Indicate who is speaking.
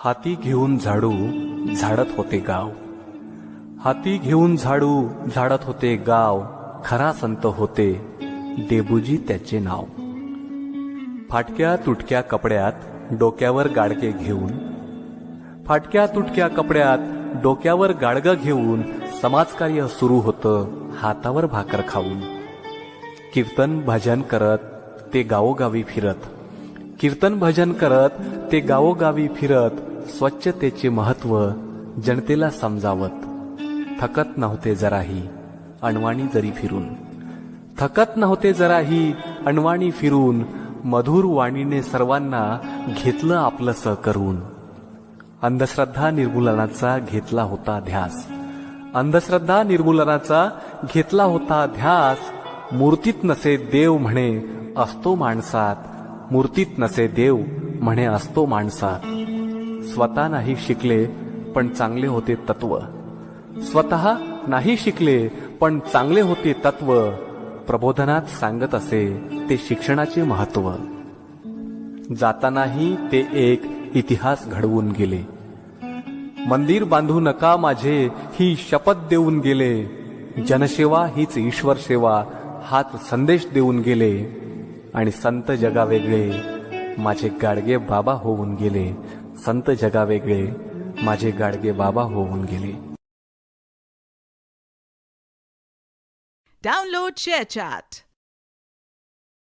Speaker 1: हाती घेऊन झाडू झाडत होते गाव. हाती घेऊन झाडू झाडत होते गाव. खरा संत होते देबूजी त्याचे नाव. फाटक्या तुटक्या कपड्यात डोक्यावर गाडगे घेऊन, फाटक्या तुटक्या कपड्यात डोक्यावर गाडगं घेऊन समाजकार्य सुरू होतं हातावर भाकर खाऊन. कीर्तन भजन करत ते गावोगावी फिरत, कीर्तन भजन करत ते गावोगावी फिरत स्वच्छतेचे महत्व जनतेला समजावत. थकत नव्हते जराही अणवाणी जरी फिरून, थकत नव्हते जराही अणवाणी फिरून. मधुर वाणीने सर्वांना घेतलं आपलंसं करून. अंधश्रद्धा निर्मूलनाचा घेतला होता ध्यास, अंधश्रद्धा निर्मूलनाचा घेतला होता ध्यास. मूर्तीत नसे देव म्हणे असतो माणसात, मूर्तीत नसे देव म्हणे असतो माणसात. स्वतः नाही शिकले पण चांगले होते तत्व, स्वतः नाही शिकले पण चांगले होते तत्व. प्रबोधनात सांगत असे ते शिक्षणाचे महत्व. जातानाही ते एक इतिहास घडवून गेले. मंदिर बांधू नका माझे ही शपथ देऊन गेले. जनसेवा हीच ईश्वर सेवा हाच संदेश देऊन गेले. आणि संत जगा वेगळे माझे गाडगे बाबा होऊन गेले. संत जगा वेगळे माझे गाडगे बाबा होऊन गेले.
Speaker 2: Download ShareChat.